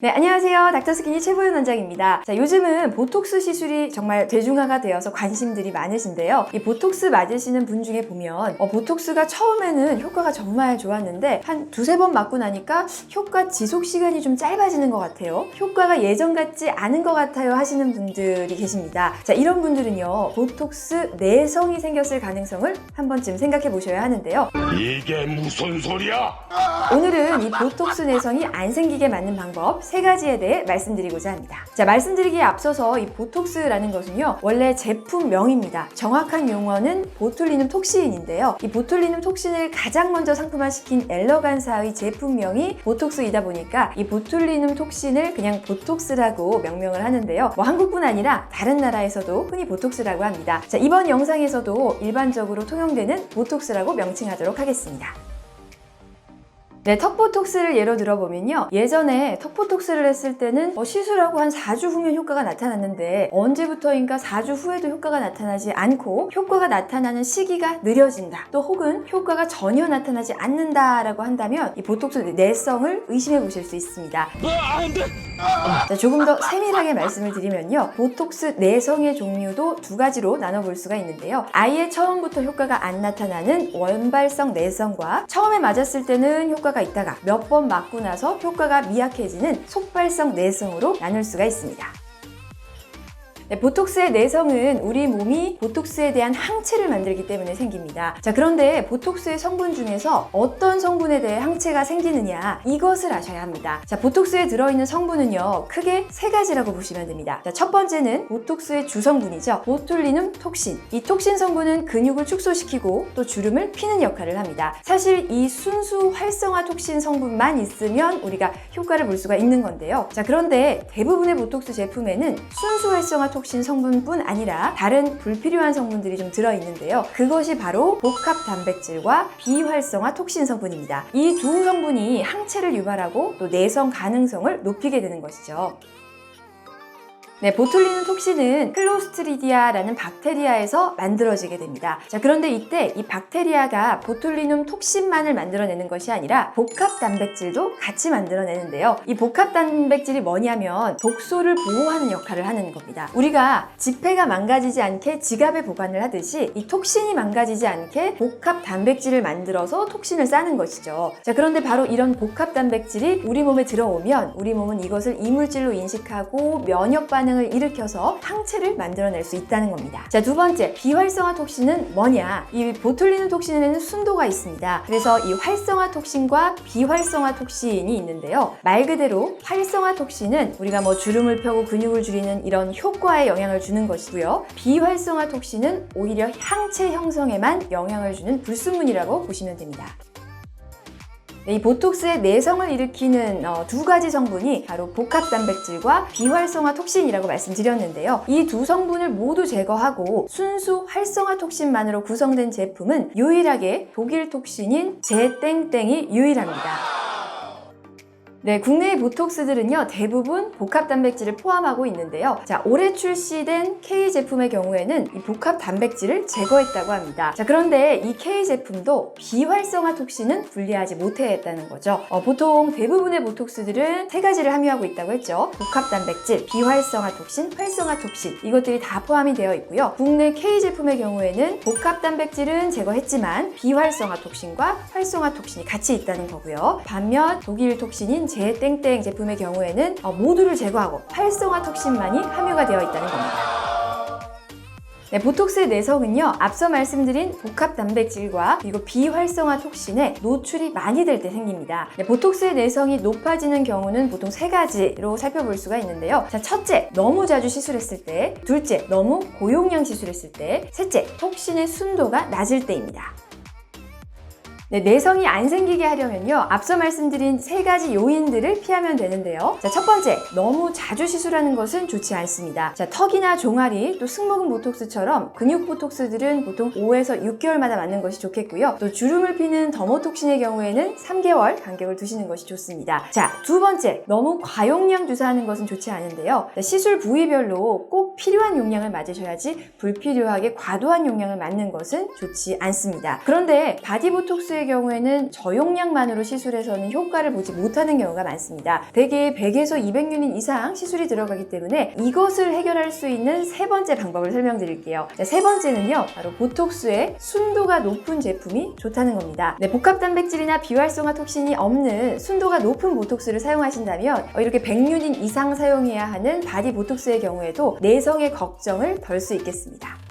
네, 안녕하세요. 닥터스키니 최보윤 원장입니다. 자, 요즘은 보톡스 시술이 정말 대중화가 되어서 관심들이 많으신데요. 이 보톡스 맞으시는 분 중에 보면 보톡스가 처음에는 효과가 정말 좋았는데 한 두세 번 맞고 나니까 효과 지속 시간이 좀 짧아지는 것 같아요. 효과가 예전 같지 않은 것 같아요 하시는 분들이 계십니다. 자, 이런 분들은요, 보톡스 내성이 생겼을 가능성을 한 번쯤 생각해 보셔야 하는데요. 이게 무슨 소리야? 오늘은 이 보톡스 내성이 안 생기게 맞는 방법 3가지에 대해 말씀드리고자 합니다. 자, 말씀드리기에 앞서서 이 보톡스라는 것은요, 원래 제품명입니다. 정확한 용어는 보툴리눔 톡신인데요. 이 보툴리눔 톡신을 가장 먼저 상품화시킨 엘러간사의 제품명이 보톡스이다 보니까 이 보툴리눔 톡신을 그냥 보톡스라고 명명을 하는데요. 한국뿐 아니라 다른 나라에서도 흔히 보톡스라고 합니다. 자, 이번 영상에서도 일반적으로 통용되는 보톡스라고 명칭하도록 하겠습니다. 네, 턱보톡스를 예로 들어보면요, 예전에 턱보톡스를 했을 때는 시술하고 한 4주 후면 효과가 나타났는데 언제부터인가 4주 후에도 효과가 나타나지 않고 효과가 나타나는 시기가 느려진다, 또 혹은 효과가 전혀 나타나지 않는다라고 한다면 이 보톡스 내성을 의심해 보실 수 있습니다. 안 돼! 자, 조금 더 세밀하게 말씀을 드리면요, 보톡스 내성의 종류도 2가지로 나눠볼 수가 있는데요. 아예 처음부터 효과가 안 나타나는 원발성 내성과 처음에 맞았을 때는 효과가 있다가 몇 번 맞고 나서 효과가 미약해지는 속발성 내성으로 나눌 수가 있습니다. 네, 보톡스의 내성은 우리 몸이 보톡스에 대한 항체를 만들기 때문에 생깁니다. 자, 그런데 보톡스의 성분 중에서 어떤 성분에 대해 항체가 생기느냐, 이것을 아셔야 합니다. 자, 보톡스에 들어있는 성분은요, 크게 3가지라고 보시면 됩니다. 자, 첫 번째는 보톡스의 주성분이죠. 보툴리눔 톡신. 이 톡신 성분은 근육을 축소시키고 또 주름을 피는 역할을 합니다. 사실 이 순수 활성화 톡신 성분만 있으면 우리가 효과를 볼 수가 있는 건데요. 자, 그런데 대부분의 보톡스 제품에는 순수 활성화 톡신 성분뿐 아니라 다른 불필요한 성분들이 좀 들어있는데요. 그것이 바로 복합 단백질과 비활성화 톡신 성분입니다. 이 두 성분이 항체를 유발하고 또 내성 가능성을 높이게 되는 것이죠. 네, 보툴리눔 톡신은 클로스트리디아라는 박테리아에서 만들어지게 됩니다. 자, 그런데 이때 이 박테리아가 보툴리눔 톡신만을 만들어내는 것이 아니라 복합 단백질도 같이 만들어내는데요. 이 복합 단백질이 뭐냐면 독소를 보호하는 역할을 하는 겁니다. 우리가 지폐가 망가지지 않게 지갑에 보관을 하듯이 이 톡신이 망가지지 않게 복합 단백질을 만들어서 톡신을 싸는 것이죠. 자, 그런데 바로 이런 복합 단백질이 우리 몸에 들어오면 우리 몸은 이것을 이물질로 인식하고 면역 반응을 일으켜서 항체를 만들어낼 수 있다는 겁니다. 자, 두 번째, 비활성화 톡신은 뭐냐? 이 보툴리눔 톡신에는 순도가 있습니다. 그래서 이 활성화 톡신과 비활성화 톡신이 있는데요. 말 그대로 활성화 톡신은 우리가 주름을 펴고 근육을 줄이는 이런 효과에 영향을 주는 것이고요. 비활성화 톡신은 오히려 항체 형성에만 영향을 주는 불순물이라고 보시면 됩니다. 네, 이 보톡스의 내성을 일으키는 2가지 성분이 바로 복합 단백질과 비활성화 톡신이라고 말씀드렸는데요. 이 두 성분을 모두 제거하고 순수 활성화 톡신만으로 구성된 제품은 유일하게 독일 톡신인 제땡땡이 유일합니다. 네, 국내의 보톡스들은요, 대부분 복합 단백질을 포함하고 있는데요. 자, 올해 출시된 K 제품의 경우에는 이 복합 단백질을 제거했다고 합니다. 자, 그런데 이 K 제품도 비활성화 톡신은 분리하지 못했다는 거죠. 보통 대부분의 보톡스들은 3가지를 함유하고 있다고 했죠. 복합 단백질, 비활성화 톡신, 활성화 톡신, 이것들이 다 포함이 되어 있고요. 국내 K 제품의 경우에는 복합 단백질은 제거했지만 비활성화 톡신과 활성화 톡신이 같이 있다는 거고요. 반면 독일 톡신인 제땡땡 제품의 경우에는 모두를 제거하고 활성화 톡신만이 함유가 되어 있다는 겁니다. 네, 보톡스의 내성은요, 앞서 말씀드린 복합 단백질과 그리고 비활성화 톡신에 노출이 많이 될 때 생깁니다. 네, 보톡스의 내성이 높아지는 경우는 보통 3가지로 살펴볼 수가 있는데요. 자, 첫째, 너무 자주 시술했을 때. 둘째, 너무 고용량 시술했을 때. 셋째, 톡신의 순도가 낮을 때입니다. 네, 내성이 안 생기게 하려면요, 앞서 말씀드린 3가지 요인들을 피하면 되는데요. 자, 첫 번째, 너무 자주 시술하는 것은 좋지 않습니다. 자, 턱이나 종아리, 또 승모근 보톡스처럼 근육 보톡스들은 보통 5에서 6개월마다 맞는 것이 좋겠고요. 또 주름을 피는 더모톡신의 경우에는 3개월 간격을 두시는 것이 좋습니다. 자, 두 번째, 너무 과용량 주사하는 것은 좋지 않은데요. 자, 시술 부위별로 꼭 필요한 용량을 맞으셔야지 불필요하게 과도한 용량을 맞는 것은 좋지 않습니다. 그런데 바디보톡스의 보톡스의 경우에는 저용량만으로 시술해서는 효과를 보지 못하는 경우가 많습니다. 대개 100에서 200유닛 이상 시술이 들어가기 때문에 이것을 해결할 수 있는 세 번째 방법을 설명드릴게요. 자, 세 번째는요, 바로 보톡스의 순도가 높은 제품이 좋다는 겁니다. 네, 복합 단백질이나 비활성화 톡신이 없는 순도가 높은 보톡스를 사용하신다면 이렇게 100유닛 이상 사용해야 하는 바디 보톡스의 경우에도 내성의 걱정을 덜 수 있겠습니다.